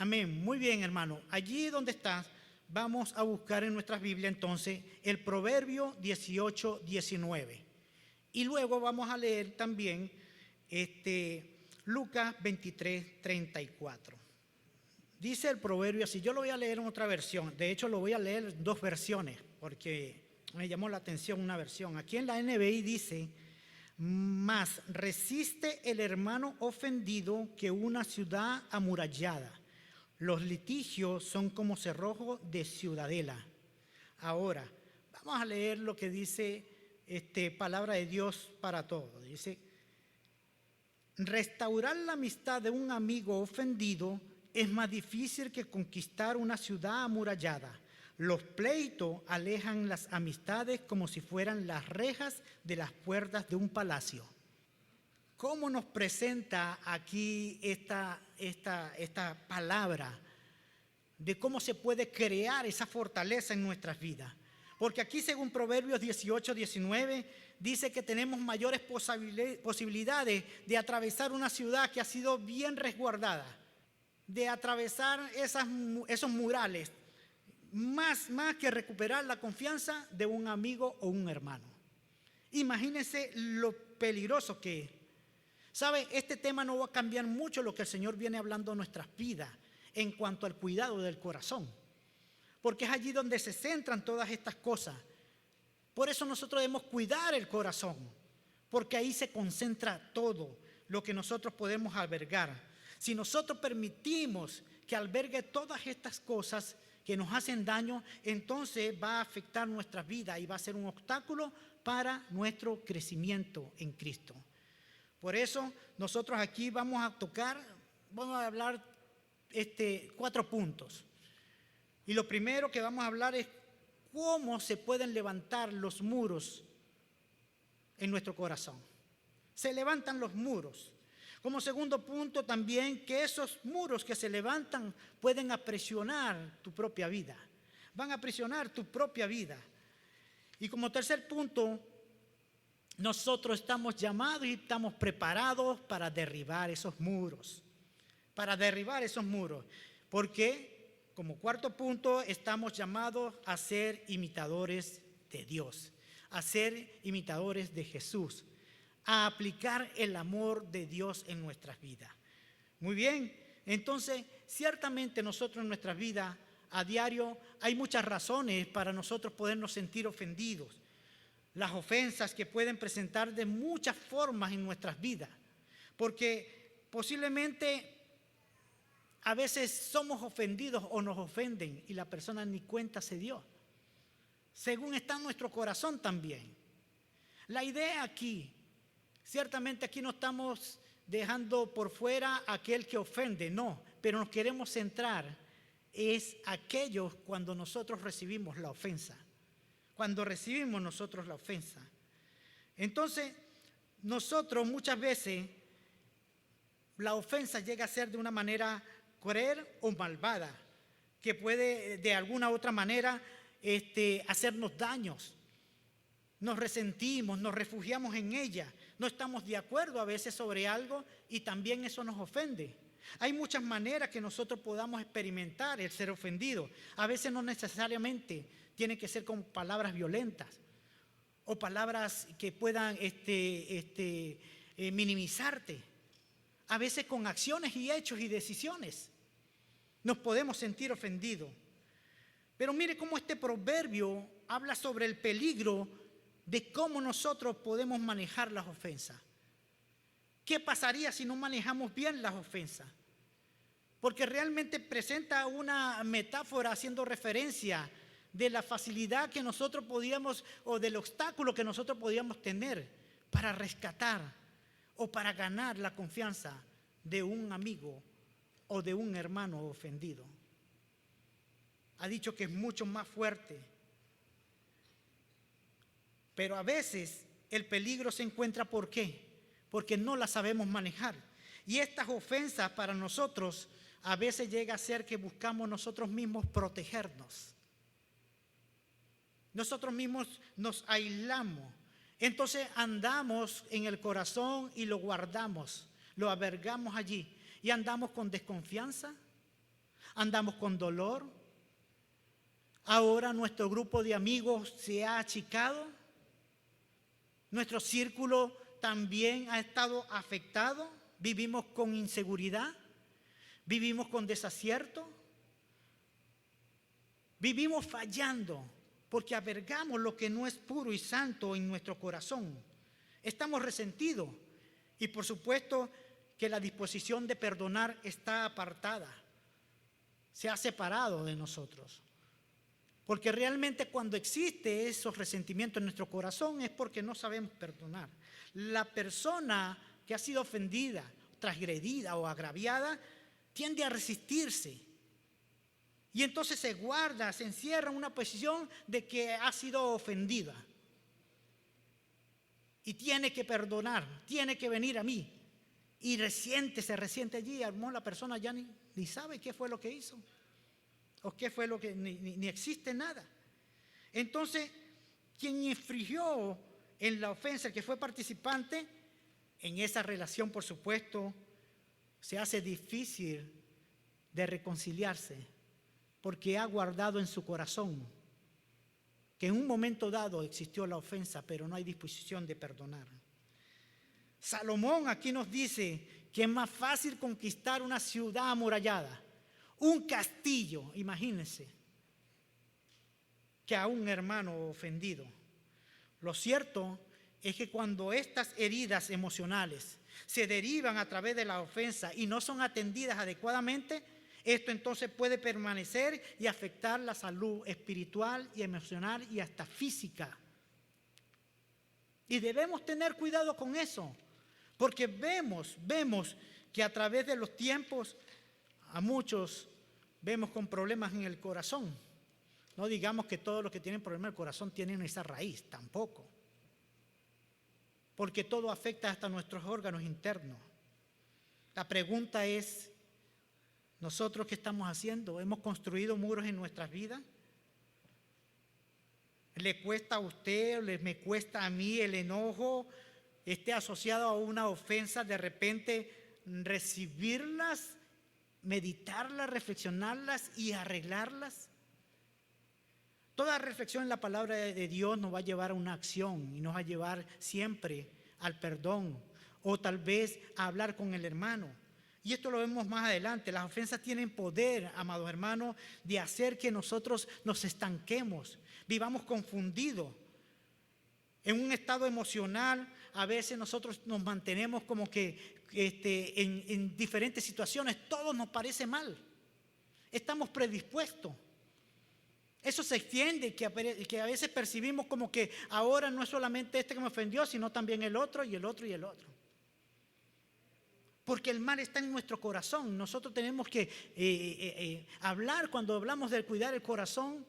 Amén. Muy bien, hermano. Allí donde estás, vamos a buscar en nuestras Biblias entonces el Proverbio 18:19. Y luego vamos a leer también Lucas 23:34. Dice el proverbio así, yo lo voy a leer en otra versión, de hecho lo voy a leer en dos versiones, porque me llamó la atención una versión. Aquí en la NBI dice, más resiste el hermano ofendido que una ciudad amurallada. Los litigios son como cerrojo de ciudadela. Ahora, vamos a leer lo que dice palabra de Dios para todos. Dice, restaurar la amistad de un amigo ofendido es más difícil que conquistar una ciudad amurallada. Los pleitos alejan las amistades como si fueran las rejas de las puertas de un palacio. ¿Cómo nos presenta aquí esta palabra de cómo se puede crear esa fortaleza en nuestras vidas? Porque aquí, según Proverbios 18:19, dice que tenemos mayores posibilidades de atravesar una ciudad que ha sido bien resguardada, de atravesar esos murales, más que recuperar la confianza de un amigo o un hermano. Imagínense lo peligroso que es. ¿Sabe? Este tema no va a cambiar mucho lo que el Señor viene hablando en nuestras vidas en cuanto al cuidado del corazón, porque es allí donde se centran todas estas cosas. Por eso nosotros debemos cuidar el corazón, porque ahí se concentra todo lo que nosotros podemos albergar. Si nosotros permitimos que albergue todas estas cosas que nos hacen daño, entonces va a afectar nuestra vida y va a ser un obstáculo para nuestro crecimiento en Cristo. Por eso nosotros aquí vamos a hablar 4 puntos. Y lo primero que vamos a hablar es cómo se pueden levantar los muros en nuestro corazón. Se levantan los muros. Como segundo punto también, que esos muros que se levantan pueden aprisionar tu propia vida. Van a aprisionar tu propia vida. Y como tercer punto, nosotros estamos llamados y estamos preparados para derribar esos muros. Para derribar esos muros. Porque, como cuarto punto, estamos llamados a ser imitadores de Dios, a ser imitadores de Jesús, a aplicar el amor de Dios en nuestras vidas. Muy bien, entonces ciertamente nosotros en nuestras vidas a diario hay muchas razones para nosotros podernos sentir ofendidos. Las ofensas que pueden presentar de muchas formas en nuestras vidas, porque posiblemente a veces somos ofendidos o nos ofenden y la persona ni cuenta se dio, según está en nuestro corazón también. La idea aquí, ciertamente aquí no estamos dejando por fuera a aquel que ofende, no, pero nos queremos centrar es aquellos cuando nosotros recibimos la ofensa. Cuando recibimos nosotros la ofensa. Entonces, nosotros muchas veces la ofensa llega a ser de una manera cruel o malvada, que puede de alguna u otra manera hacernos daños. Nos resentimos, nos refugiamos en ella, no estamos de acuerdo a veces sobre algo y también eso nos ofende. Hay muchas maneras que nosotros podamos experimentar el ser ofendido. A veces no necesariamente tiene que ser con palabras violentas o palabras que puedan minimizarte. A veces con acciones y hechos y decisiones nos podemos sentir ofendidos. Pero mire cómo este proverbio habla sobre el peligro de cómo nosotros podemos manejar las ofensas. ¿Qué pasaría si no manejamos bien las ofensas? Porque realmente presenta una metáfora haciendo referencia de la facilidad que nosotros podíamos o del obstáculo que nosotros podíamos tener para rescatar o para ganar la confianza de un amigo o de un hermano ofendido. Ha dicho que es mucho más fuerte. Pero a veces el peligro se encuentra ¿por qué? Porque no la sabemos manejar. Y estas ofensas para nosotros a veces llega a ser que buscamos nosotros mismos protegernos. Nosotros mismos nos aislamos. Entonces andamos en el corazón y lo guardamos, lo albergamos allí. Y andamos con desconfianza, andamos con dolor. Ahora nuestro grupo de amigos se ha achicado. Nuestro círculo también ha estado afectado. Vivimos con inseguridad. Vivimos con desacierto. Vivimos fallando porque albergamos lo que no es puro y santo en nuestro corazón. Estamos resentidos y por supuesto que la disposición de perdonar está apartada. Se ha separado de nosotros. Porque realmente cuando existe esos resentimientos en nuestro corazón es porque no sabemos perdonar. La persona que ha sido ofendida, transgredida o agraviada tiende a resistirse. Y entonces se guarda, se encierra en una posición de que ha sido ofendida. Y tiene que perdonar, tiene que venir a mí. Y se resiente allí, la persona ya ni sabe qué fue lo que hizo. O qué fue lo que, ni existe nada. Entonces, quien infringió en la ofensa, el que fue participante, en esa relación, por supuesto, se hace difícil de reconciliarse, porque ha guardado en su corazón que en un momento dado existió la ofensa, pero no hay disposición de perdonar. Salomón aquí nos dice que es más fácil conquistar una ciudad amurallada, un castillo, imagínense, que a un hermano ofendido. Lo cierto es que cuando estas heridas emocionales se derivan a través de la ofensa y no son atendidas adecuadamente, esto entonces puede permanecer y afectar la salud espiritual y emocional y hasta física. Y debemos tener cuidado con eso, porque vemos que a través de los tiempos a muchos vemos con problemas en el corazón. No digamos que todos los que tienen problemas en el corazón tienen esa raíz, tampoco. Porque todo afecta hasta nuestros órganos internos. La pregunta es, ¿nosotros qué estamos haciendo? ¿Hemos construido muros en nuestras vidas? ¿Le cuesta a usted, me cuesta a mí el enojo, esté asociado a una ofensa, de repente recibirlas, meditarlas, reflexionarlas y arreglarlas? Toda reflexión en la palabra de Dios nos va a llevar a una acción y nos va a llevar siempre al perdón o tal vez a hablar con el hermano. Y esto lo vemos más adelante. Las ofensas tienen poder, amados hermanos, de hacer que nosotros nos estanquemos, vivamos confundidos. En un estado emocional, a veces nosotros nos mantenemos como que en diferentes situaciones, todo nos parece mal. Estamos predispuestos. Eso se extiende, que a veces percibimos como que ahora no es solamente este que me ofendió, sino también el otro y el otro y el otro. Porque el mal está en nuestro corazón. Nosotros tenemos que hablar, cuando hablamos de cuidar el corazón,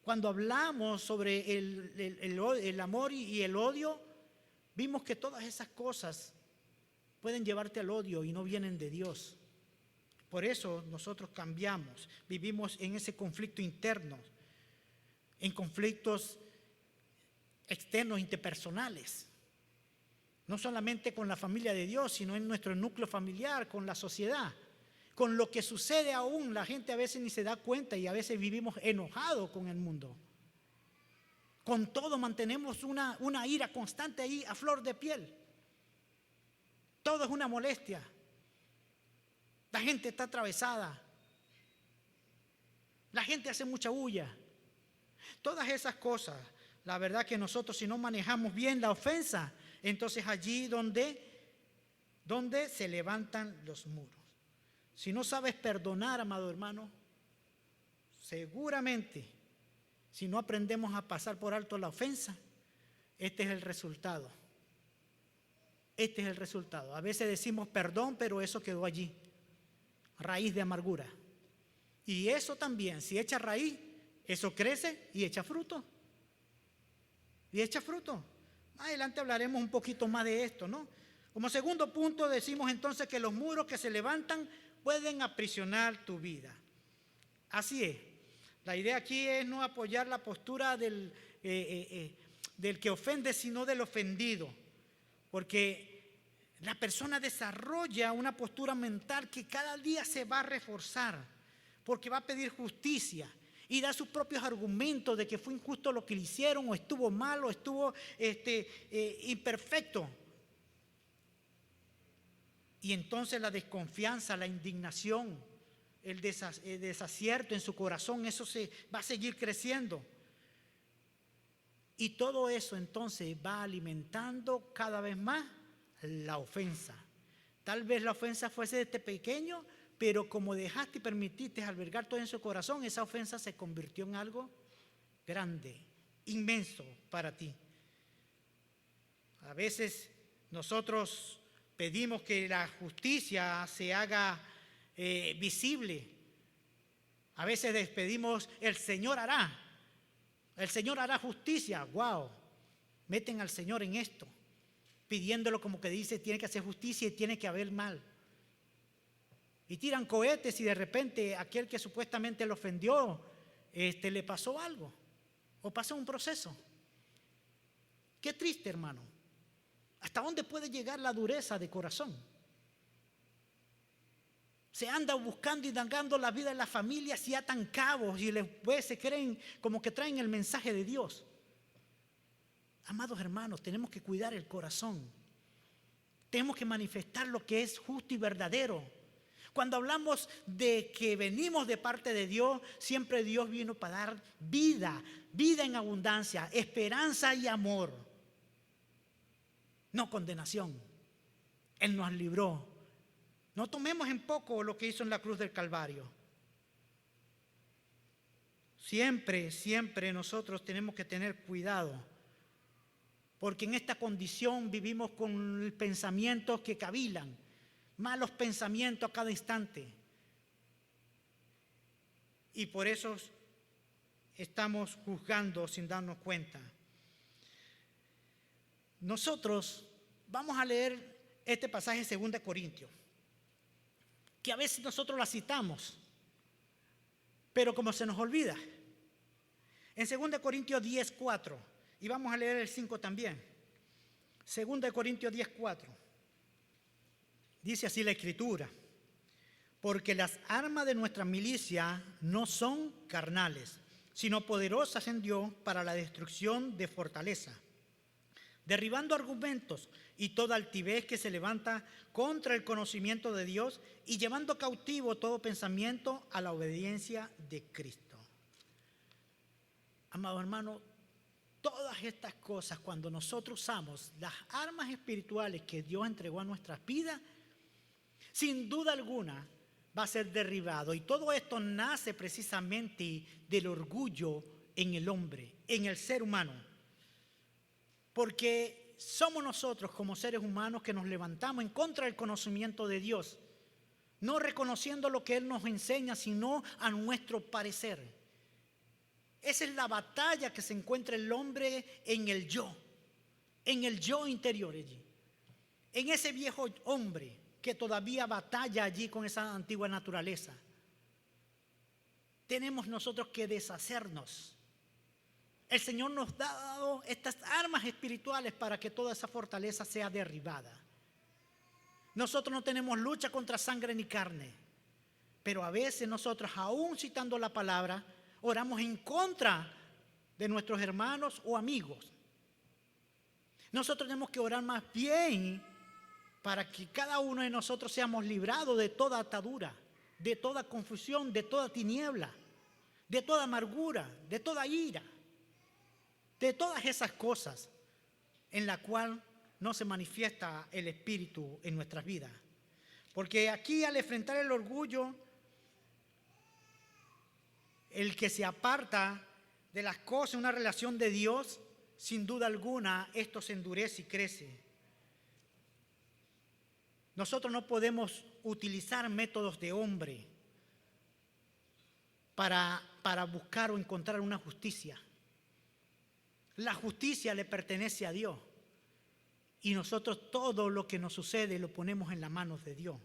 cuando hablamos sobre el amor y el odio, vimos que todas esas cosas pueden llevarte al odio y no vienen de Dios. Por eso nosotros cambiamos, vivimos en ese conflicto interno, en conflictos externos, interpersonales. No solamente con la familia de Dios, sino en nuestro núcleo familiar, con la sociedad. Con lo que sucede aún, la gente a veces ni se da cuenta y a veces vivimos enojados con el mundo. Con todo mantenemos una ira constante ahí a flor de piel. Todo es una molestia. La gente está atravesada. La gente hace mucha bulla. Todas esas cosas, la verdad que nosotros si no manejamos bien la ofensa, entonces allí donde se levantan los muros. Si no sabes perdonar, amado hermano, seguramente, si no aprendemos a pasar por alto la ofensa, este es el resultado. Este es el resultado. A veces decimos perdón, pero eso quedó allí. Raíz de amargura. Y eso también, si echa raíz, eso crece y echa fruto. Y echa fruto. Más adelante hablaremos un poquito más de esto, ¿no? Como segundo punto decimos entonces que los muros que se levantan pueden aprisionar tu vida. Así es. La idea aquí es no apoyar la postura del que ofende, sino del ofendido. Porque la persona desarrolla una postura mental que cada día se va a reforzar. porque va a pedir justicia y da sus propios argumentos de que fue injusto lo que le hicieron, o estuvo mal, o estuvo imperfecto. Y entonces la desconfianza, la indignación, el desacierto en su corazón, eso se va a seguir creciendo. Y todo eso entonces va alimentando cada vez más la ofensa. Tal vez la ofensa fuese desde pequeño, pero como dejaste y permitiste albergar todo en su corazón, esa ofensa se convirtió en algo grande, inmenso para ti. A veces nosotros pedimos que la justicia se haga visible. A veces pedimos, el Señor hará justicia. ¡Wow! Meten al Señor en esto, pidiéndolo como que dice, tiene que hacer justicia y tiene que haber mal. Y tiran cohetes y de repente aquel que supuestamente lo ofendió, le pasó algo o pasó un proceso. Qué triste, hermano. ¿Hasta dónde puede llegar la dureza de corazón? Se anda buscando y dando la vida de la familia, si atan cabos y después se creen como que traen el mensaje de Dios. Amados hermanos, tenemos que cuidar el corazón. Tenemos que manifestar lo que es justo y verdadero. Cuando hablamos de que venimos de parte de Dios, siempre Dios vino para dar vida en abundancia, esperanza y amor. No condenación. Él nos libró. No tomemos en poco lo que hizo en la cruz del Calvario. Siempre nosotros tenemos que tener cuidado, porque en esta condición vivimos con pensamientos que cavilan, malos pensamientos a cada instante. Y por eso estamos juzgando sin darnos cuenta. Nosotros vamos a leer este pasaje de 2 Corintios, que a veces nosotros la citamos, pero como se nos olvida. En 2 Corintios 10:4, y vamos a leer el 5 también. 2 Corintios 10:4. Dice así la Escritura: porque las armas de nuestra milicia no son carnales, sino poderosas en Dios para la destrucción de fortaleza, derribando argumentos y toda altivez que se levanta contra el conocimiento de Dios y llevando cautivo todo pensamiento a la obediencia de Cristo. Amado hermano, todas estas cosas, cuando nosotros usamos las armas espirituales que Dios entregó a nuestras vidas, sin duda alguna va a ser derribado. Y todo esto nace precisamente del orgullo en el hombre, en el ser humano. Porque somos nosotros como seres humanos que nos levantamos en contra del conocimiento de Dios, no reconociendo lo que Él nos enseña, sino a nuestro parecer. Esa es la batalla que se encuentra el hombre en el yo interior allí, en ese viejo hombre que todavía batalla allí con esa antigua naturaleza. Tenemos nosotros que deshacernos. El Señor nos ha dado estas armas espirituales para que toda esa fortaleza sea derribada. Nosotros no tenemos lucha contra sangre ni carne, pero a veces nosotros, aún citando la palabra, oramos en contra de nuestros hermanos o amigos. Nosotros tenemos que orar más bien para que cada uno de nosotros seamos librados de toda atadura, de toda confusión, de toda tiniebla, de toda amargura, de toda ira, de todas esas cosas en la cual no se manifiesta el Espíritu en nuestras vidas. Porque aquí, al enfrentar el orgullo, el que se aparta de las cosas, una relación de Dios, sin duda alguna, esto se endurece y crece. Nosotros no podemos utilizar métodos de hombre para buscar o encontrar una justicia. La justicia le pertenece a Dios. Y nosotros todo lo que nos sucede lo ponemos en las manos de Dios.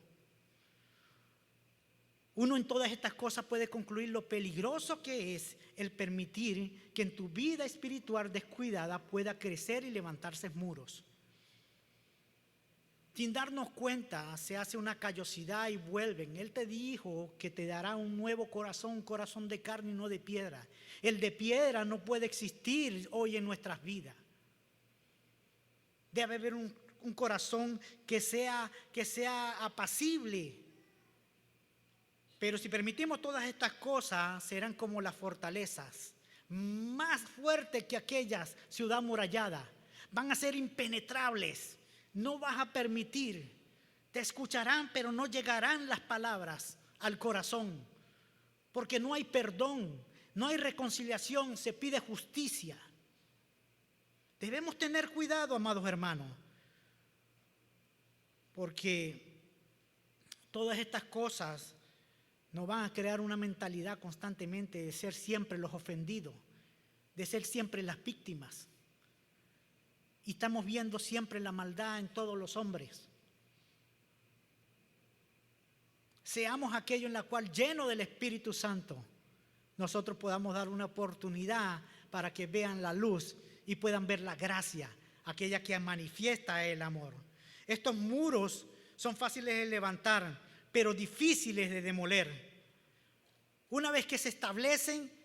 Uno en todas estas cosas puede concluir lo peligroso que es el permitir que en tu vida espiritual descuidada pueda crecer y levantarse muros. sin darnos cuenta, se hace una callosidad y vuelven. Él te dijo que te dará un nuevo corazón, un corazón de carne y no de piedra. El de piedra no puede existir hoy en nuestras vidas. Debe haber un corazón que sea apacible. Pero si permitimos todas estas cosas, serán como las fortalezas, más fuertes que aquellas ciudad amurallada. Van a ser impenetrables. No vas a permitir. Te escucharán, pero no llegarán las palabras al corazón. Porque no hay perdón, no hay reconciliación, se pide justicia. Debemos tener cuidado, amados hermanos, porque todas estas cosas nos van a crear una mentalidad constantemente de ser siempre los ofendidos, de ser siempre las víctimas. Y estamos viendo siempre la maldad en todos los hombres. Seamos aquello en la cual, lleno del Espíritu Santo, nosotros podamos dar una oportunidad para que vean la luz y puedan ver la gracia, aquella que manifiesta el amor. Estos muros son fáciles de levantar, pero difíciles de demoler. Una vez que se establecen,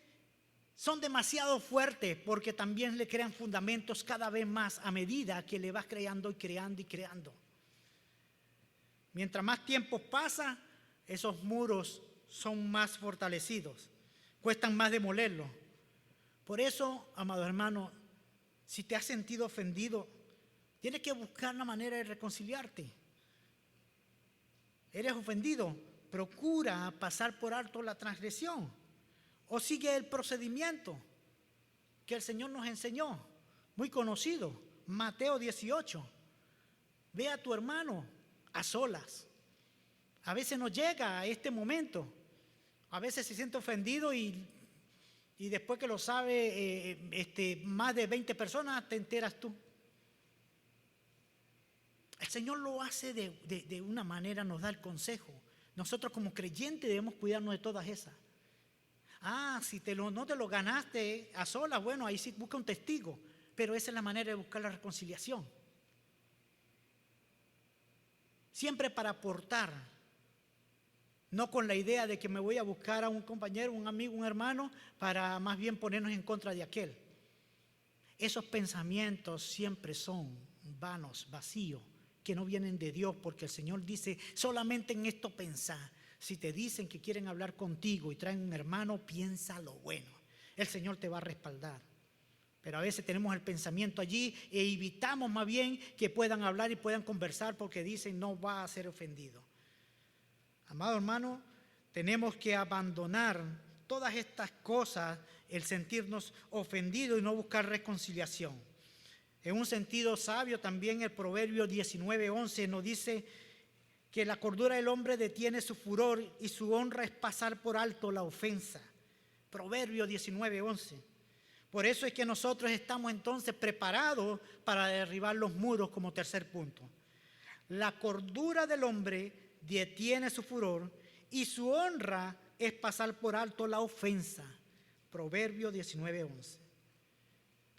son demasiado fuertes porque también le crean fundamentos cada vez más a medida que le vas creando y creando y creando. Mientras más tiempo pasa, esos muros son más fortalecidos, cuestan más demolerlos. Por eso, amado hermano, si te has sentido ofendido, tienes que buscar la manera de reconciliarte. Eres ofendido, procura pasar por alto la transgresión. O sigue el procedimiento que el Señor nos enseñó, muy conocido, Mateo 18. Ve a tu hermano a solas. A veces no llega a este momento. A veces se siente ofendido y después que lo sabe más de 20 personas, te enteras tú. El Señor lo hace de una manera, nos da el consejo. Nosotros como creyentes debemos cuidarnos de todas esas. Si no te lo ganaste a solas, bueno, ahí sí busca un testigo. Pero esa es la manera de buscar la reconciliación. Siempre para aportar. No con la idea de que me voy a buscar a un compañero, un amigo, un hermano, para más bien ponernos en contra de aquel. Esos pensamientos siempre son vanos, vacíos, que no vienen de Dios, porque el Señor dice, solamente en esto pensá. Si te dicen que quieren hablar contigo y traen un hermano, piensa lo bueno. El Señor te va a respaldar. Pero a veces tenemos el pensamiento allí e evitamos más bien que puedan hablar y puedan conversar porque dicen no va a ser ofendido. Amado hermano, tenemos que abandonar todas estas cosas, el sentirnos ofendidos y no buscar reconciliación. En un sentido sabio también el Proverbio 19:11 nos dice que la cordura del hombre detiene su furor y su honra es pasar por alto la ofensa. Proverbio 19:11. Por eso es que nosotros estamos entonces preparados para derribar los muros como tercer punto. La cordura del hombre detiene su furor y su honra es pasar por alto la ofensa. Proverbio 19:11.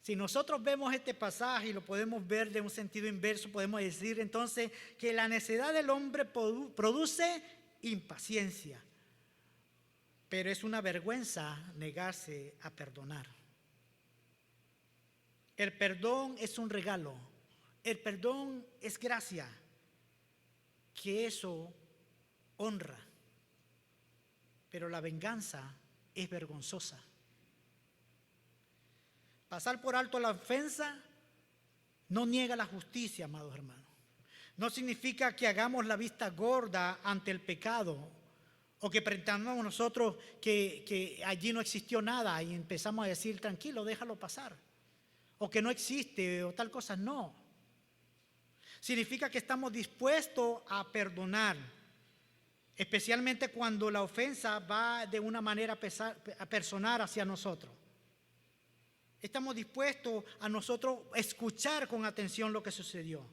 Si nosotros vemos este pasaje y lo podemos ver de un sentido inverso, podemos decir entonces que la necedad del hombre produce impaciencia, pero es una vergüenza negarse a perdonar. El perdón es un regalo, el perdón es gracia, que eso honra, pero la venganza es vergonzosa. Pasar por alto la ofensa no niega la justicia, amados hermanos. No significa que hagamos la vista gorda ante el pecado o que pretendamos nosotros que allí no existió nada y empezamos a decir tranquilo, déjalo pasar. O que no existe o tal cosa, no. Significa que estamos dispuestos a perdonar, especialmente cuando la ofensa va de una manera personal hacia nosotros. Estamos dispuestos a nosotros escuchar con atención lo que sucedió.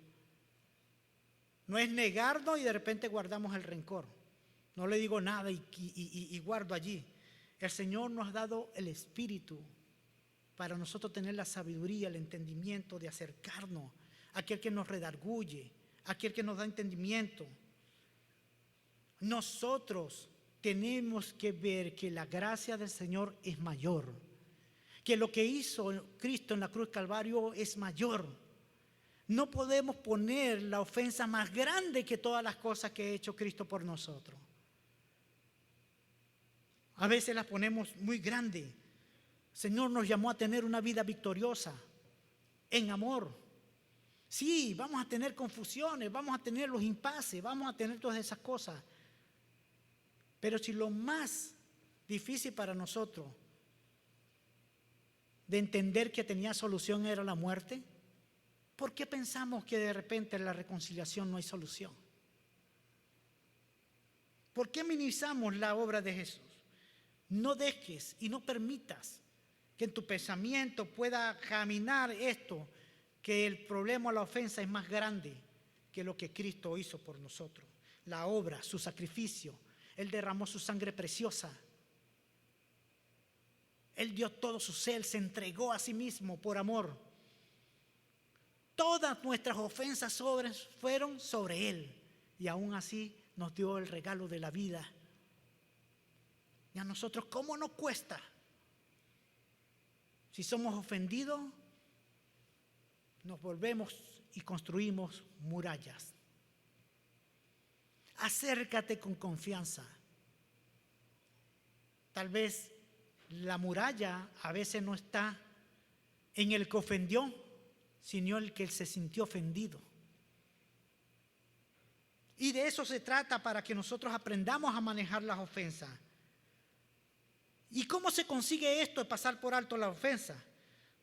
No es negarnos y de repente guardamos el rencor. No le digo nada y guardo allí. El Señor nos ha dado el Espíritu para nosotros tener la sabiduría, el entendimiento de acercarnos a aquel que nos redarguye, aquel que nos da entendimiento. Nosotros tenemos que ver que la gracia del Señor es mayor, que lo que hizo Cristo en la cruz Calvario es mayor. No podemos poner la ofensa más grande que todas las cosas que ha hecho Cristo por nosotros. A veces las ponemos muy grandes. El Señor nos llamó a tener una vida victoriosa, en amor. Sí, vamos a tener confusiones, vamos a tener los impases, vamos a tener todas esas cosas. Pero si lo más difícil para nosotros de entender que tenía solución era la muerte, ¿por qué pensamos que de repente en la reconciliación no hay solución? ¿Por qué minimizamos la obra de Jesús? No dejes y no permitas que en tu pensamiento pueda caminar esto, que el problema o la ofensa es más grande que lo que Cristo hizo por nosotros. La obra, su sacrificio. Él derramó su sangre preciosa. Él dio todo su ser, se entregó a sí mismo por amor. Todas nuestras ofensas fueron sobre Él. Y aún así nos dio el regalo de la vida. Y a nosotros, ¿cómo nos cuesta? Si somos ofendidos, nos volvemos y construimos murallas. Acércate con confianza. Tal vez la muralla a veces no está en el que ofendió, sino el que se sintió ofendido. Y de eso se trata para que nosotros aprendamos a manejar las ofensas. ¿Y cómo se consigue esto de pasar por alto la ofensa?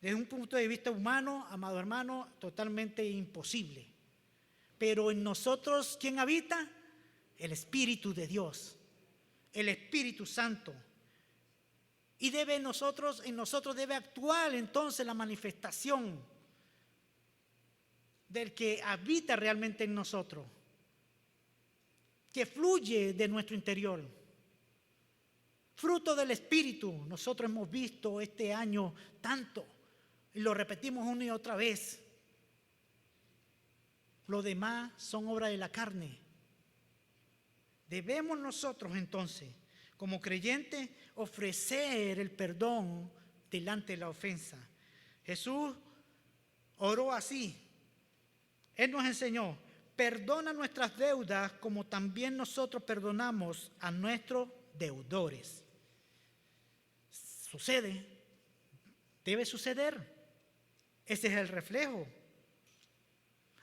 Desde un punto de vista humano, amado hermano, totalmente imposible. Pero en nosotros, ¿quién habita? El Espíritu de Dios, el Espíritu Santo. Y en nosotros debe actuar entonces la manifestación del que habita realmente en nosotros, que fluye de nuestro interior. Fruto del Espíritu, nosotros hemos visto este año tanto, y lo repetimos una y otra vez. Lo demás son obra de la carne. Debemos nosotros entonces, como creyentes, ofrecer el perdón delante de la ofensa. Jesús oró así. Él nos enseñó: perdona nuestras deudas como también nosotros perdonamos a nuestros deudores. Sucede, debe suceder. Ese es el reflejo.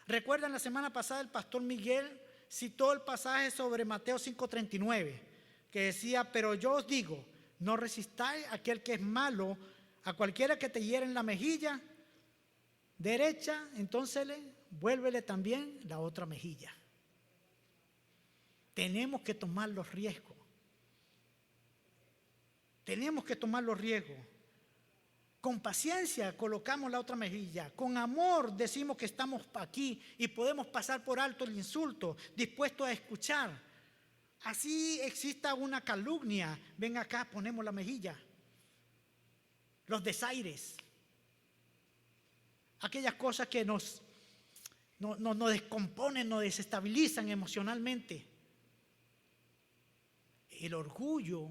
¿Recuerdan la semana pasada el pastor Miguel citó el pasaje sobre Mateo 5:39, que decía: pero yo os digo, no resistáis a aquel que es malo, a cualquiera que te hiere en la mejilla derecha, entonces vuélvele también la otra mejilla. Tenemos que tomar los riesgos. Tenemos que tomar los riesgos. Con paciencia colocamos la otra mejilla. Con amor decimos que estamos aquí y podemos pasar por alto el insulto, dispuestos a escuchar. Así exista una calumnia, ven acá, ponemos la mejilla. Los desaires. Aquellas cosas que nos descomponen, nos desestabilizan emocionalmente. El orgullo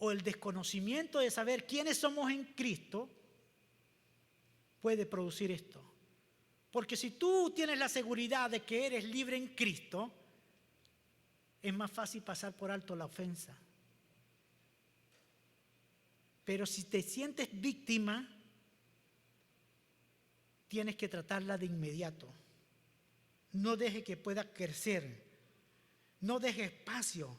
o el desconocimiento de saber quiénes somos en Cristo puede producir esto. Porque si tú tienes la seguridad de que eres libre en Cristo, es más fácil pasar por alto la ofensa. Pero si te sientes víctima, tienes que tratarla de inmediato. No deje que pueda crecer. No deje espacio.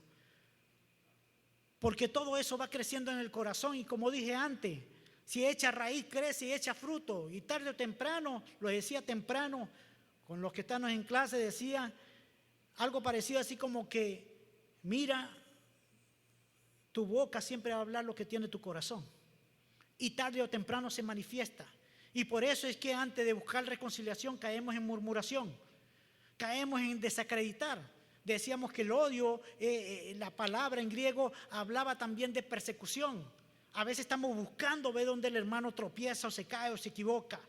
Porque todo eso va creciendo en el corazón y, como dije antes, si echa raíz, crece y echa fruto. Y tarde o temprano, lo decía temprano, con los que están en clase, decía algo parecido así como que: mira, tu boca siempre va a hablar lo que tiene tu corazón. Y tarde o temprano se manifiesta. Y por eso es que antes de buscar reconciliación caemos en murmuración, caemos en desacreditar. Decíamos que el odio, la palabra en griego hablaba también de persecución. A veces estamos buscando ver dónde el hermano tropieza o se cae o se equivoca.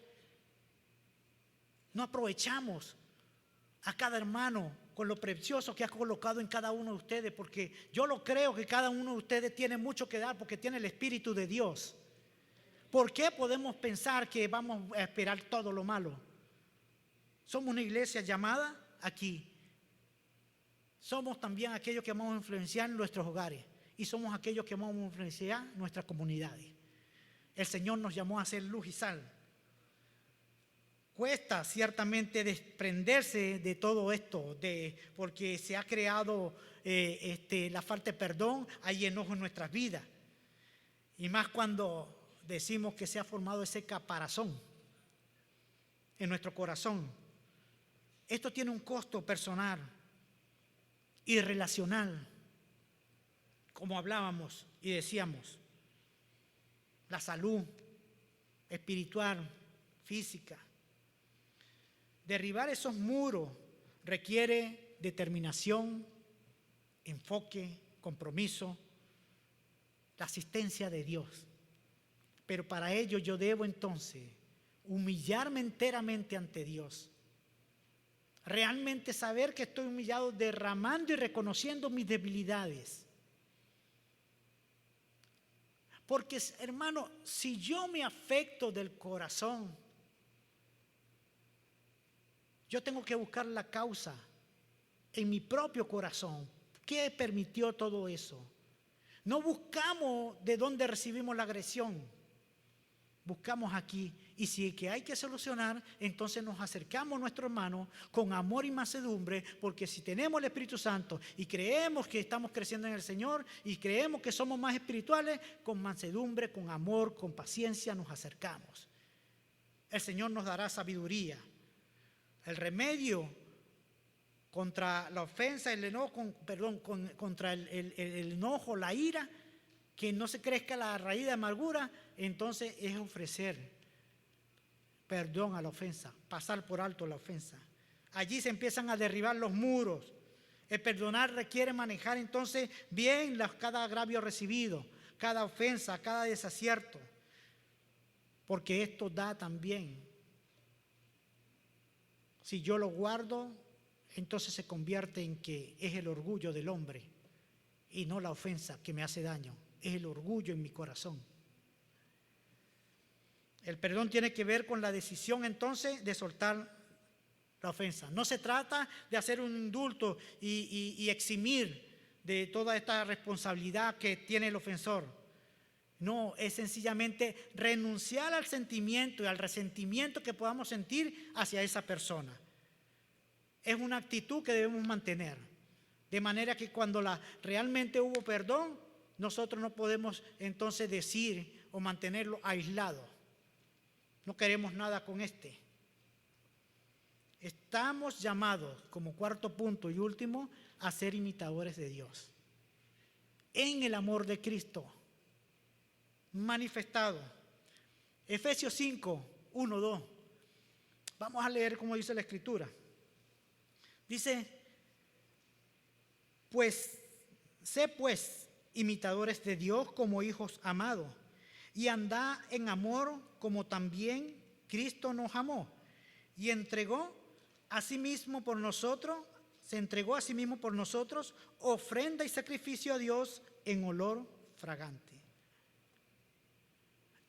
No aprovechamos. a cada hermano con lo precioso que ha colocado en cada uno de ustedes, porque yo lo creo que cada uno de ustedes tiene mucho que dar porque tiene el Espíritu de Dios. ¿Por qué podemos pensar que vamos a esperar todo lo malo? Somos una iglesia llamada aquí. Somos también aquellos que vamos a influenciar en nuestros hogares y somos aquellos que vamos a influenciar nuestras comunidades. El Señor nos llamó a ser luz y sal. Cuesta ciertamente desprenderse de todo esto, porque se ha creado la falta de perdón, hay enojo en nuestras vidas. Y más cuando decimos que se ha formado ese caparazón en nuestro corazón. Esto tiene un costo personal y relacional, como hablábamos y decíamos. La salud espiritual, física. Derribar esos muros requiere determinación, enfoque, compromiso, la asistencia de Dios. Pero para ello yo debo entonces humillarme enteramente ante Dios. Realmente saber que estoy humillado, derramando y reconociendo mis debilidades. Porque, hermano, si yo me afecto del corazón, yo tengo que buscar la causa en mi propio corazón. ¿Qué permitió todo eso? No buscamos de dónde recibimos la agresión. Buscamos aquí. Y si que hay que solucionar, entonces nos acercamos a nuestro hermano con amor y mansedumbre, porque si tenemos el Espíritu Santo y creemos que estamos creciendo en el Señor y creemos que somos más espirituales, con mansedumbre, con amor, con paciencia nos acercamos. El Señor nos dará sabiduría. El remedio contra la ofensa, el enojo, contra el enojo, la ira, que no se crezca la raíz de amargura, entonces es ofrecer perdón a la ofensa, pasar por alto la ofensa. Allí se empiezan a derribar los muros. El perdonar requiere manejar entonces bien cada agravio recibido, cada ofensa, cada desacierto, porque esto da también. Si yo lo guardo, entonces se convierte en que es el orgullo del hombre y no la ofensa que me hace daño, es el orgullo en mi corazón. El perdón tiene que ver con la decisión entonces de soltar la ofensa. No se trata de hacer un indulto y eximir de toda esta responsabilidad que tiene el ofensor. No, es sencillamente renunciar al sentimiento y al resentimiento que podamos sentir hacia esa persona. Es una actitud que debemos mantener. De manera que cuando realmente hubo perdón, nosotros no podemos entonces decir o mantenerlo aislado. No queremos nada con este. Estamos llamados, como cuarto punto y último, a ser imitadores de Dios. En el amor de Cristo manifestado. Efesios 5, 1, 2. Vamos a leer como dice la Escritura. Dice, sé pues imitadores de Dios como hijos amados, y andad en amor como también Cristo nos amó, y se entregó a sí mismo por nosotros, ofrenda y sacrificio a Dios en olor fragante.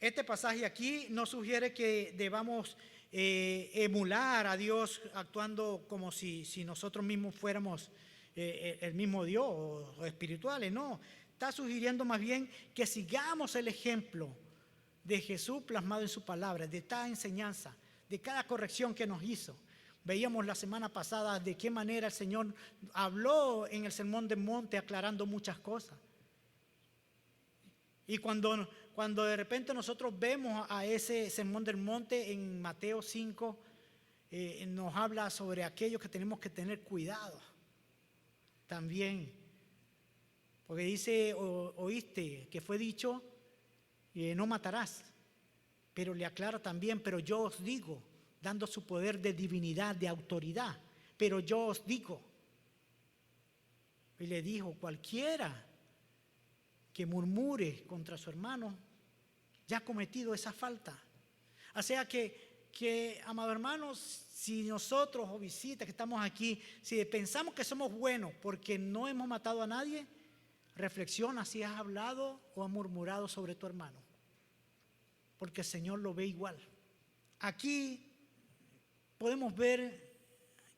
Este pasaje aquí nos sugiere que debamos emular a Dios actuando como si nosotros mismos fuéramos el mismo Dios o espirituales. No, está sugiriendo más bien que sigamos el ejemplo de Jesús plasmado en su palabra, de cada enseñanza, de cada corrección que nos hizo. Veíamos la semana pasada de qué manera el Señor habló en el Sermón del Monte aclarando muchas cosas. Y cuando de repente nosotros vemos a ese Sermón del Monte en Mateo 5, nos habla sobre aquello que tenemos que tener cuidado también. Porque dice, oíste que fue dicho, no matarás. Pero le aclara también, pero yo os digo, dando su poder de divinidad, de autoridad, pero yo os digo. Y le dijo, cualquiera que murmure contra su hermano ya ha cometido esa falta. O sea que amados hermanos, si nosotros o visitas que estamos aquí, si pensamos que somos buenos porque no hemos matado a nadie, reflexiona si has hablado o has murmurado sobre tu hermano, porque el Señor lo ve igual. Aquí podemos ver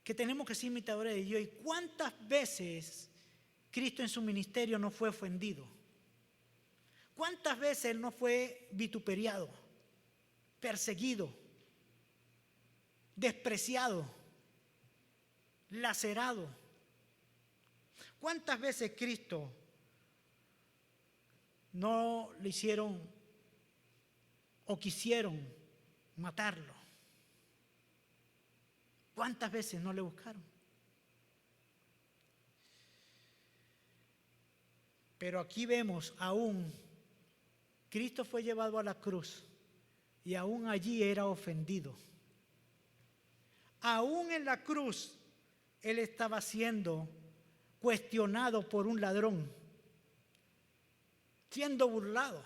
que tenemos que ser imitadores de Dios. ¿Y cuántas veces Cristo en su ministerio no fue ofendido? ¿Cuántas veces Él no fue vituperiado, perseguido, despreciado, lacerado? ¿Cuántas veces Cristo no le hicieron o quisieron matarlo? ¿Cuántas veces no le buscaron? Pero aquí vemos aún, Cristo fue llevado a la cruz y aún allí era ofendido. Aún en la cruz, Él estaba siendo cuestionado por un ladrón, siendo burlado.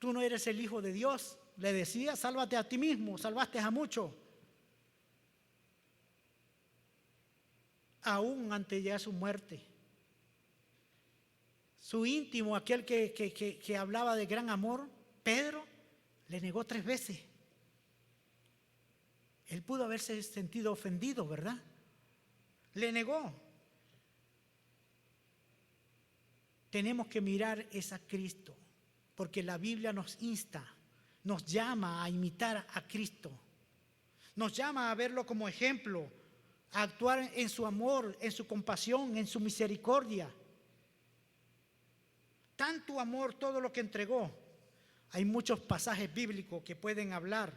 Tú no eres el Hijo de Dios, le decía, sálvate a ti mismo, salvaste a muchos. Aún antes de su muerte, su íntimo, aquel que hablaba de gran amor, Pedro, le negó 3 veces. Él pudo haberse sentido ofendido, ¿verdad? Le negó. Tenemos que mirar a Cristo, porque la Biblia nos insta, nos llama a imitar a Cristo, nos llama a verlo como ejemplo, a actuar en su amor, en su compasión, en su misericordia. Tanto amor, todo lo que entregó. Hay muchos pasajes bíblicos que pueden hablar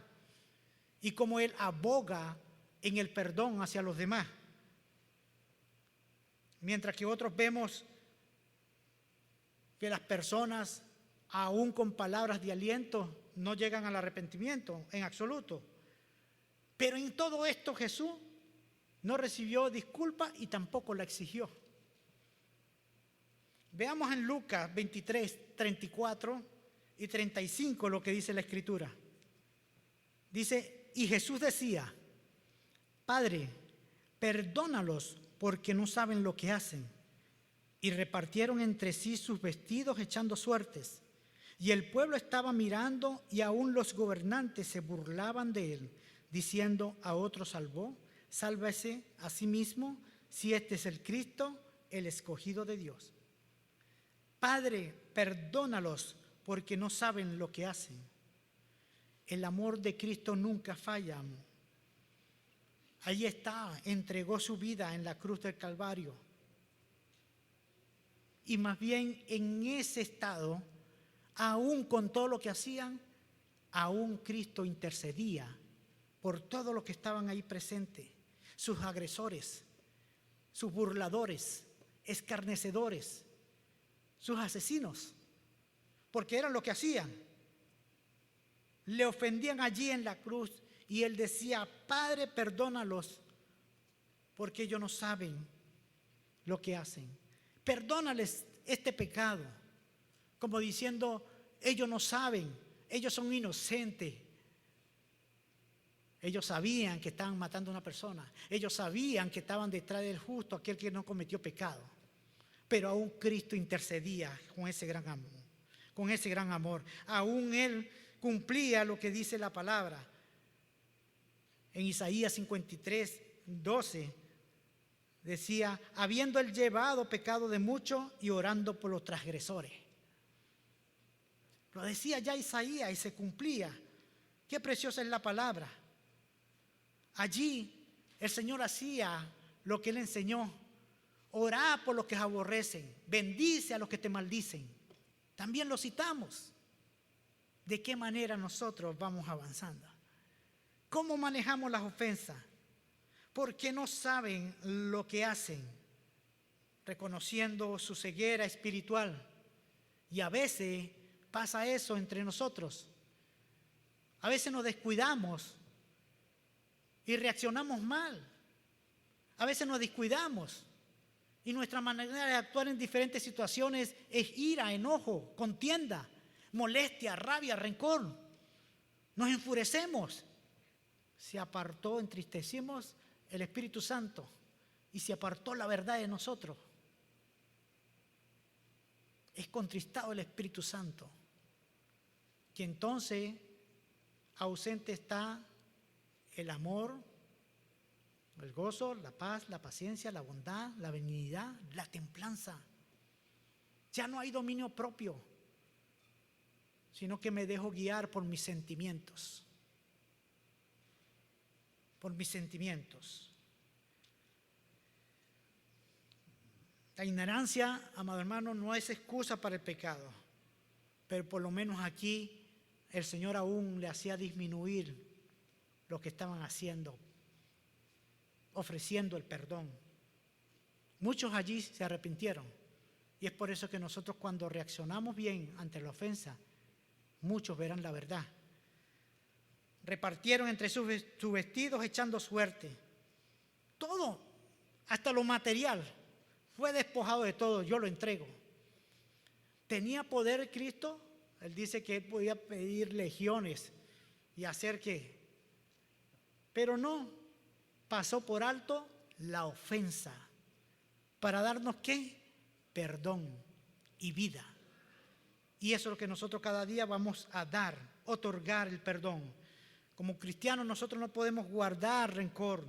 y cómo Él aboga en el perdón hacia los demás. Mientras que otros vemos que las personas, aún con palabras de aliento, no llegan al arrepentimiento en absoluto. Pero en todo esto Jesús no recibió disculpa y tampoco la exigió. Veamos en Lucas 23, 34 y 35 lo que dice la Escritura. Dice, y Jesús decía, Padre, perdónalos porque no saben lo que hacen. Y repartieron entre sí sus vestidos echando suertes. Y el pueblo estaba mirando y aún los gobernantes se burlaban de él, diciendo, a otro salvó, sálvese a sí mismo, si este es el Cristo, el escogido de Dios. Padre, perdónalos porque no saben lo que hacen. El amor de Cristo nunca falla. Ahí está, entregó su vida en la cruz del Calvario. Y más bien en ese estado, aún con todo lo que hacían, aún Cristo intercedía por todos los que estaban ahí presentes, sus agresores, sus burladores, escarnecedores, sus asesinos, porque eran lo que hacían. Le ofendían allí en la cruz y Él decía, Padre, perdónalos, porque ellos no saben lo que hacen. Perdónales este pecado, como diciendo, ellos no saben, ellos son inocentes. Ellos sabían que estaban matando a una persona, ellos sabían que estaban detrás del justo, aquel que no cometió pecado. Pero aún Cristo intercedía con ese gran amor, Aún Él cumplía lo que dice la palabra. En Isaías 53, 12, decía, habiendo Él llevado pecado de muchos y orando por los transgresores. Lo decía ya Isaías y se cumplía. Qué preciosa es la palabra. Allí el Señor hacía lo que Él enseñó. Orá por los que aborrecen, bendice a los que te maldicen. También lo citamos. ¿De qué manera nosotros vamos avanzando? ¿Cómo manejamos las ofensas? Porque no saben lo que hacen, reconociendo su ceguera espiritual. Y a veces pasa eso entre nosotros. A veces nos descuidamos y reaccionamos mal. A veces nos descuidamos y nuestra manera de actuar en diferentes situaciones es ira, enojo, contienda, molestia, rabia, rencor. nos enfurecemos. Se apartó, entristecimos el Espíritu Santo y se apartó la verdad de nosotros. Es contristado el Espíritu Santo, que entonces ausente está el amor, el gozo, la paz, la paciencia, la bondad, la benignidad, la templanza. Ya no hay dominio propio, sino que me dejo guiar por mis sentimientos. Por mis sentimientos. La ignorancia, amado hermano, no es excusa para el pecado, pero por lo menos aquí el Señor aún le hacía disminuir lo que estaban haciendo, ofreciendo el perdón. Muchos allí se arrepintieron y es por eso que nosotros cuando reaccionamos bien ante la ofensa, muchos verán la verdad. Repartieron entre sus vestidos echando suerte. Todo, hasta lo material, fue despojado de todo, yo lo entrego. ¿Tenía poder Cristo? Él dice que él podía pedir legiones y hacer que... Pero no, pasó por alto la ofensa. ¿Para darnos qué? Perdón y vida. Y eso es lo que nosotros cada día vamos a dar, otorgar el perdón. Como cristianos nosotros no podemos guardar rencor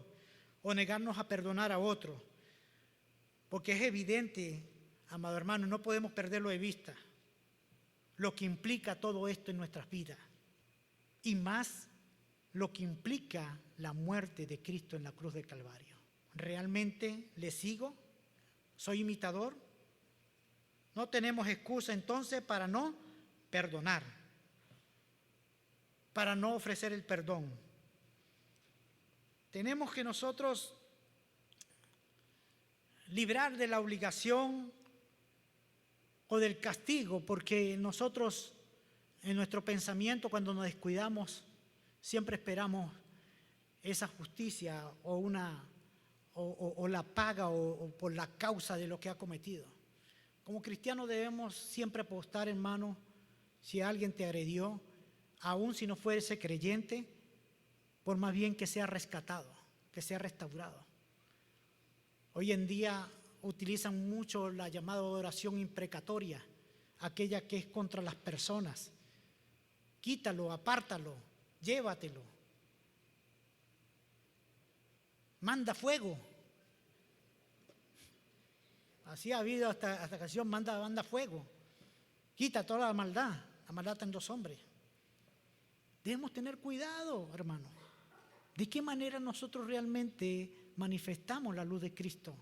o negarnos a perdonar a otro. Porque es evidente, amado hermano, no podemos perderlo de vista, lo que implica todo esto en nuestras vidas. Y más lo que implica la muerte de Cristo en la cruz del Calvario. ¿Realmente le sigo? ¿Soy imitador? No tenemos excusa entonces para no perdonar, para no ofrecer el perdón. Tenemos que nosotros librar de la obligación o del castigo, porque nosotros en nuestro pensamiento cuando nos descuidamos siempre esperamos esa justicia o la paga o por la causa de lo que ha cometido. Como cristianos debemos siempre apostar, hermano, si alguien te agredió, aun si no fuese creyente, por más bien que sea rescatado, que sea restaurado. Hoy en día utilizan mucho la llamada oración imprecatoria, aquella que es contra las personas. Quítalo, apártalo, llévatelo. Manda fuego. Así ha habido hasta canción, manda fuego. Quita toda la maldad está en los hombres. Debemos tener cuidado, hermano. ¿De qué manera nosotros realmente manifestamos la luz de Cristo?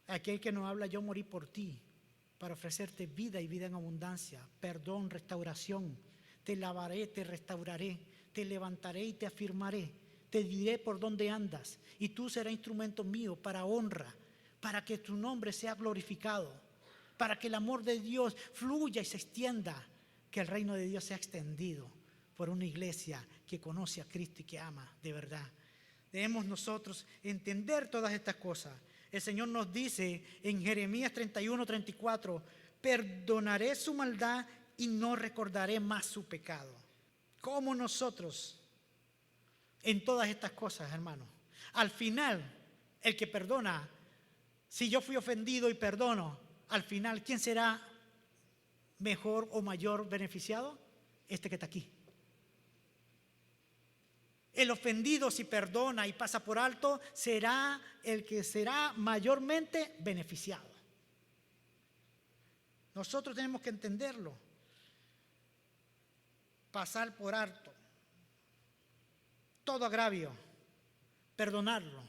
Aquel que nos habla, yo morí por ti, para ofrecerte vida y vida en abundancia, perdón, restauración. Te lavaré, te restauraré, te levantaré y te afirmaré. Te diré por dónde andas y tú serás instrumento mío para honra, para que tu nombre sea glorificado, para que el amor de Dios fluya y se extienda, que el reino de Dios sea extendido por una iglesia que conoce a Cristo y que ama de verdad. Debemos nosotros entender todas estas cosas. El Señor nos dice en Jeremías 31:34, perdonaré su maldad y no recordaré más su pecado. ¿Cómo nosotros en todas estas cosas, hermano? Al final, el que perdona, si yo fui ofendido y perdono, al final, ¿quién será mejor o mayor beneficiado? Este que está aquí. El ofendido, si perdona y pasa por alto, será el que será mayormente beneficiado. Nosotros tenemos que entenderlo. Pasar por alto todo agravio, perdonarlo.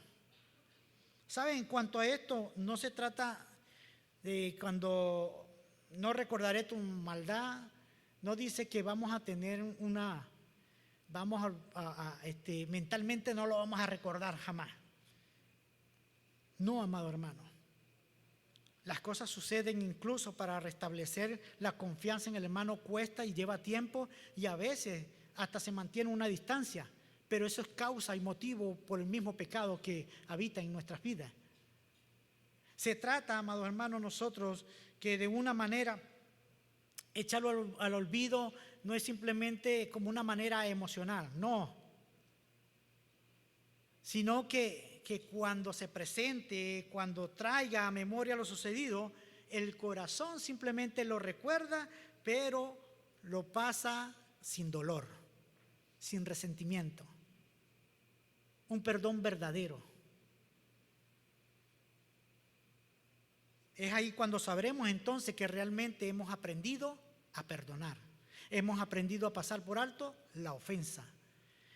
¿Saben? En cuanto a esto, no se trata de cuando no recordaré tu maldad, no dice que vamos a tener mentalmente no lo vamos a recordar jamás. No, amado hermano. Las cosas suceden incluso para restablecer la confianza en el hermano cuesta y lleva tiempo y a veces hasta se mantiene una distancia, pero eso es causa y motivo por el mismo pecado que habita en nuestras vidas. Se trata, amados hermanos, nosotros que de una manera Echarlo al olvido no es simplemente como una manera emocional, no. Sino que cuando se presente, cuando traiga a memoria lo sucedido, el corazón simplemente lo recuerda, pero lo pasa sin dolor, sin resentimiento. Un perdón verdadero. Es ahí cuando sabremos entonces que realmente hemos aprendido a perdonar. Hemos aprendido a pasar por alto la ofensa.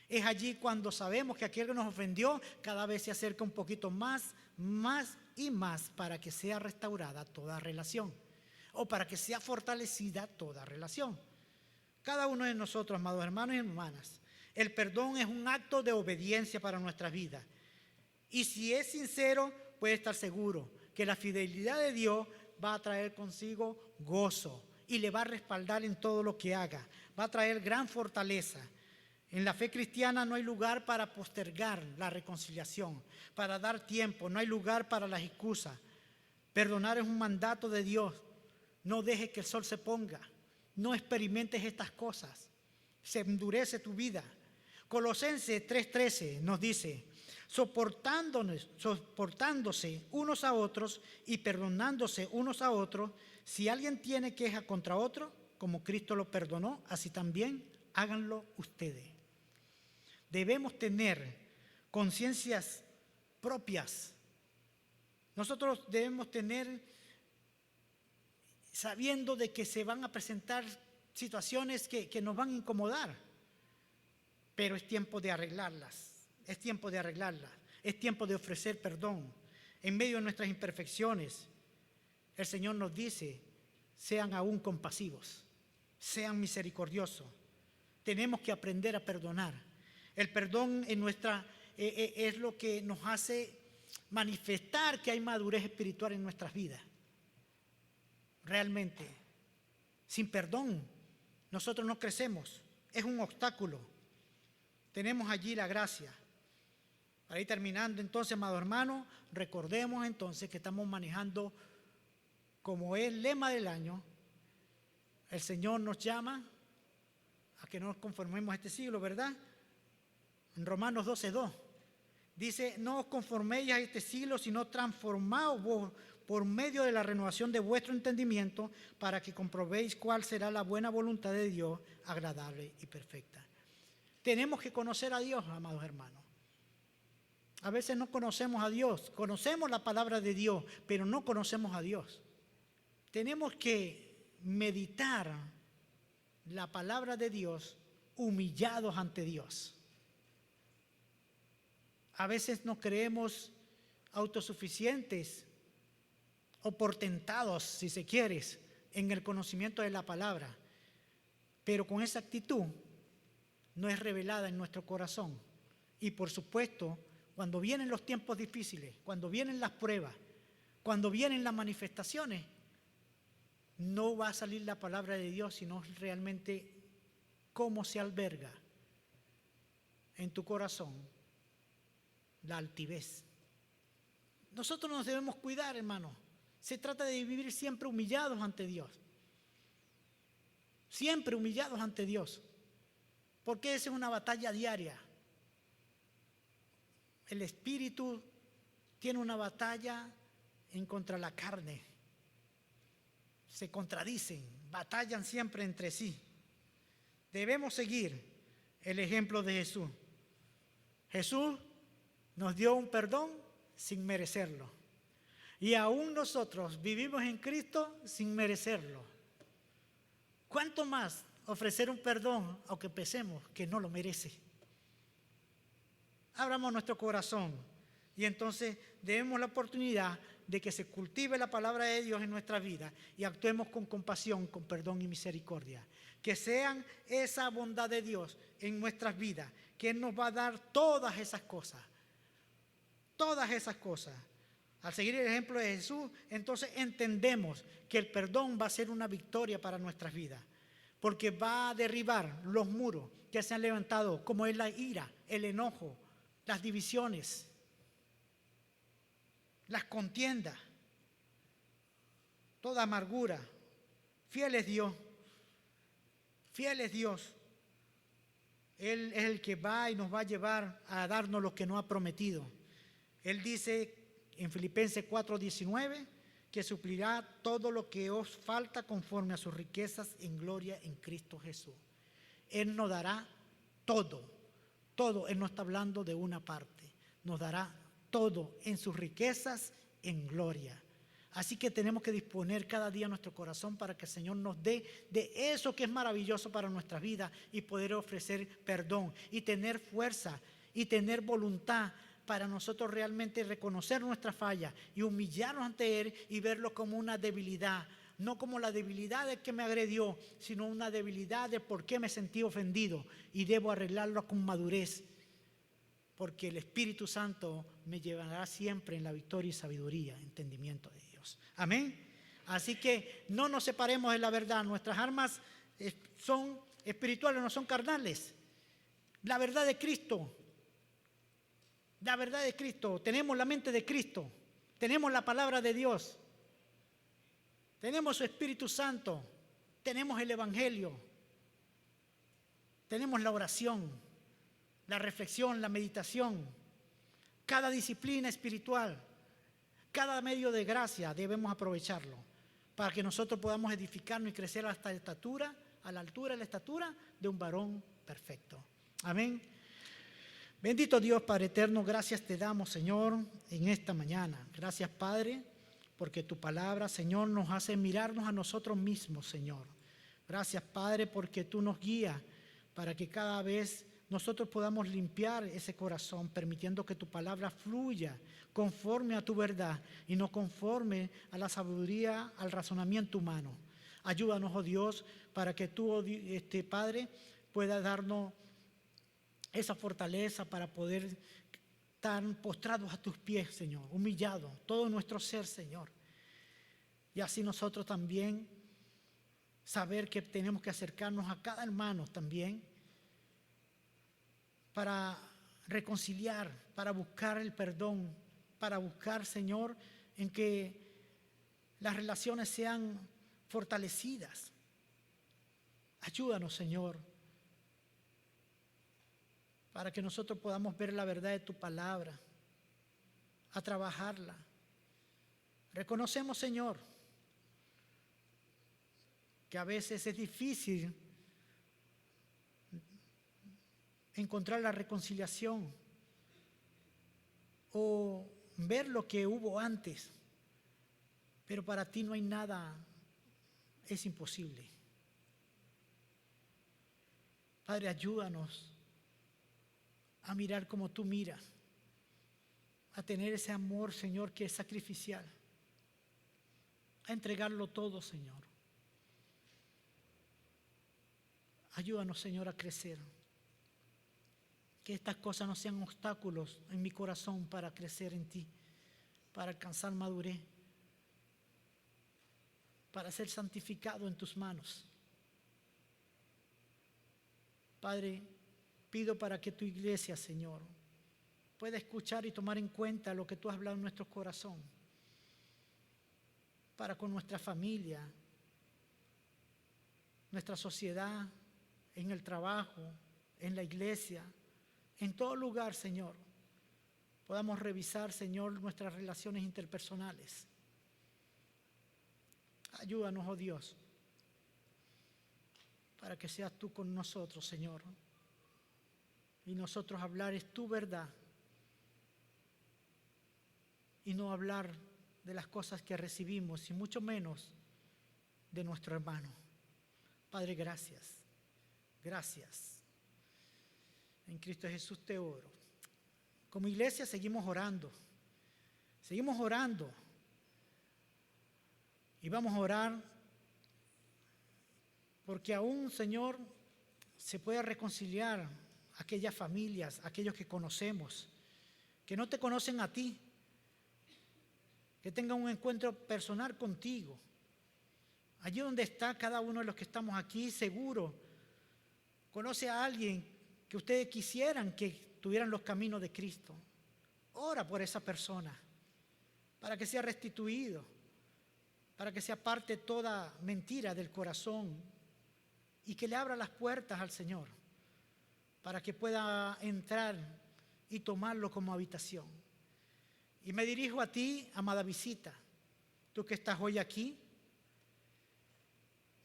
Es allí cuando sabemos que aquel que nos ofendió cada vez se acerca un poquito más y más para que sea restaurada toda relación o para que sea fortalecida toda relación. Cada uno de nosotros, amados hermanos y hermanas, el perdón es un acto de obediencia para nuestras vidas. Y si es sincero, puede estar seguro que la fidelidad de Dios va a traer consigo gozo y le va a respaldar en todo lo que haga. Va a traer gran fortaleza. En la fe cristiana no hay lugar para postergar la reconciliación, para dar tiempo, no hay lugar para las excusas. Perdonar es un mandato de Dios. No dejes que el sol se ponga, no experimentes estas cosas, se endurece tu vida. Colosenses 3:13 nos dice, soportándose unos a otros y perdonándose unos a otros, si alguien tiene queja contra otro, como Cristo lo perdonó, así también háganlo ustedes. Debemos tener conciencias propias. Nosotros debemos tener, sabiendo de que se van a presentar situaciones que nos van a incomodar, pero es tiempo de arreglarlas, es tiempo de arreglarlas, es tiempo de ofrecer perdón. En medio de nuestras imperfecciones, el Señor nos dice, sean aún compasivos, sean misericordiosos. Tenemos que aprender a perdonar. El perdón es lo que nos hace manifestar que hay madurez espiritual en nuestras vidas. Realmente, sin perdón, nosotros no crecemos. Es un obstáculo. Tenemos allí la gracia. Para ir terminando entonces, amados hermanos, recordemos entonces que estamos manejando, como es el lema del año, el Señor nos llama a que no nos conformemos a este siglo, ¿verdad? En Romanos 12:2 dice, no os conforméis a este siglo, sino transformaos vos por medio de la renovación de vuestro entendimiento, para que comprobéis cuál será la buena voluntad de Dios, agradable y perfecta. Tenemos que conocer a Dios, amados hermanos. A veces no conocemos a Dios, conocemos la palabra de Dios, pero no conocemos a Dios. Tenemos que meditar la palabra de Dios humillados ante Dios. A veces nos creemos autosuficientes o portentados, si se quiere, en el conocimiento de la palabra, pero con esa actitud no es revelada en nuestro corazón. Y por supuesto, cuando vienen los tiempos difíciles, cuando vienen las pruebas, cuando vienen las manifestaciones, no va a salir la palabra de Dios, sino realmente cómo se alberga en tu corazón la altivez. Nosotros nos debemos cuidar, hermanos. Se trata de vivir siempre humillados ante Dios. Siempre humillados ante Dios. Porque esa es una batalla diaria. El espíritu tiene una batalla en contra la carne. Se contradicen, batallan siempre entre sí. Debemos seguir el ejemplo de Jesús. Jesús nos dio un perdón sin merecerlo. Y aún nosotros vivimos en Cristo sin merecerlo. ¿Cuánto más ofrecer un perdón aunque pensemos que no lo merece? Abramos nuestro corazón y entonces demos la oportunidad de que se cultive la palabra de Dios en nuestra vida y actuemos con compasión, con perdón y misericordia. Que sean esa bondad de Dios en nuestras vidas, que Él nos va a dar todas esas cosas. Todas esas cosas. Al seguir el ejemplo de Jesús, entonces entendemos que el perdón va a ser una victoria para nuestras vidas, porque va a derribar los muros que se han levantado, como es la ira, el enojo, las divisiones, las contiendas, toda amargura. Fiel es Dios, Fiel es Dios. Él es el que va y nos va a llevar a darnos lo que nos ha prometido. Él dice en Filipenses 4:19 que suplirá todo lo que os falta conforme a sus riquezas en gloria en Cristo Jesús. Él nos dará todo, todo. Él no está hablando de una parte, nos dará todo en sus riquezas en gloria. Así que tenemos que disponer cada día nuestro corazón para que el Señor nos dé de eso que es maravilloso para nuestra vida y poder ofrecer perdón y tener fuerza y tener voluntad para nosotros realmente reconocer nuestra falla y humillarnos ante Él y verlo como una debilidad. No como la debilidad de que me agredió, sino una debilidad de por qué me sentí ofendido y debo arreglarlo con madurez. Porque el Espíritu Santo me llevará siempre en la victoria y sabiduría, entendimiento de Dios. Amén. Así que no nos separemos de la verdad. Nuestras armas son espirituales, no son carnales. La verdad de Cristo. La verdad de Cristo. Tenemos la mente de Cristo. Tenemos la palabra de Dios. Tenemos su Espíritu Santo. Tenemos el Evangelio. Tenemos la oración, la reflexión, la meditación. Cada disciplina espiritual, cada medio de gracia debemos aprovecharlo para que nosotros podamos edificarnos y crecer hasta la estatura, a la altura de la estatura de un varón perfecto. Amén. Bendito Dios, Padre eterno, gracias te damos, Señor, en esta mañana. Gracias, Padre, porque tu palabra, Señor, nos hace mirarnos a nosotros mismos, Señor. Gracias, Padre, porque tú nos guías para que cada vez nosotros podamos limpiar ese corazón, permitiendo que tu palabra fluya conforme a tu verdad y no conforme a la sabiduría, al razonamiento humano. Ayúdanos, oh Dios, para que tú, Padre, puedas darnos esa fortaleza para poder estar postrados a tus pies, Señor, humillados, todo nuestro ser, Señor. Y así nosotros también saber que tenemos que acercarnos a cada hermano también para reconciliar, para buscar el perdón, para buscar, Señor, en que las relaciones sean fortalecidas. Ayúdanos, Señor, para que nosotros podamos ver la verdad de tu palabra, a trabajarla. Reconocemos, Señor, que a veces es difícil encontrar la reconciliación o ver lo que hubo antes, pero para ti no hay nada, es imposible. Padre, ayúdanos a mirar como tú miras, a tener ese amor, Señor, que es sacrificial, a entregarlo todo, Señor. Ayúdanos, Señor, a crecer. Que estas cosas no sean obstáculos en mi corazón para crecer en ti, para alcanzar madurez, para ser santificado en tus manos. Padre, pido para que tu iglesia, Señor, pueda escuchar y tomar en cuenta lo que tú has hablado en nuestro corazón, para con nuestra familia, nuestra sociedad, en el trabajo, en la iglesia, en todo lugar, Señor, podamos revisar, Señor, nuestras relaciones interpersonales. Ayúdanos, oh Dios, para que seas tú con nosotros, Señor, y nosotros hablar es tu verdad y no hablar de las cosas que recibimos y mucho menos de nuestro hermano. Padre, gracias, gracias. En Cristo Jesús te oro. Como iglesia seguimos orando y vamos a orar porque aún, Señor, se pueda reconciliar aquellas familias, aquellos que conocemos, que no te conocen a ti, que tengan un encuentro personal contigo. Allí donde está cada uno de los que estamos aquí, seguro, conoce a alguien que ustedes quisieran que tuvieran los caminos de Cristo. Ora por esa persona, para que sea restituido, para que se aparte toda mentira del corazón y que le abra las puertas al Señor para que pueda entrar y tomarlo como habitación. Y me dirijo a ti, amada visita, tú que estás hoy aquí.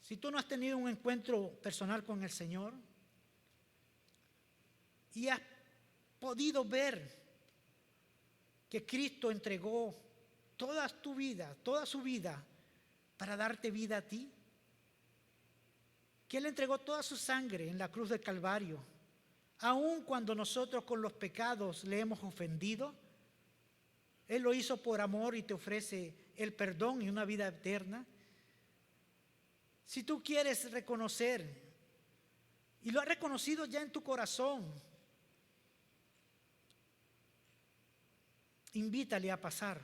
Si tú no has tenido un encuentro personal con el Señor y has podido ver que Cristo entregó toda tu vida, toda su vida, para darte vida a ti, que Él entregó toda su sangre en la cruz del Calvario, aun cuando nosotros con los pecados le hemos ofendido, Él lo hizo por amor y te ofrece el perdón y una vida eterna. Si tú quieres reconocer, y lo has reconocido ya en tu corazón, invítale a pasar,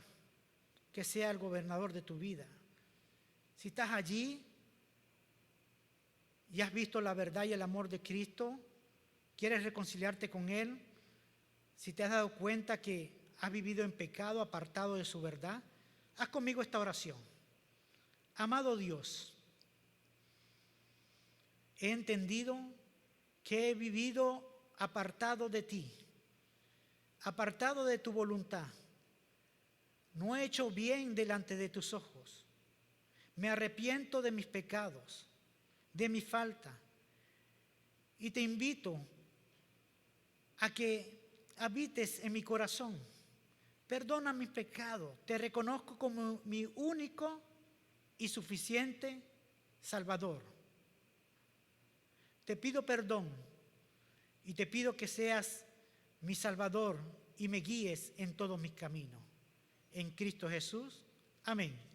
que sea el gobernador de tu vida. Si estás allí y has visto la verdad y el amor de Cristo, quieres reconciliarte con Él, si te has dado cuenta que has vivido en pecado, apartado de su verdad, haz conmigo esta oración. Amado Dios, he entendido que he vivido apartado de ti, apartado de tu voluntad. No he hecho bien delante de tus ojos. Me arrepiento de mis pecados, de mi falta, y te invito a que habites en mi corazón. Perdona mis pecados, te reconozco como mi único y suficiente Salvador. Te pido perdón y te pido que seas mi Salvador y me guíes en todos mis caminos. En Cristo Jesús. Amén.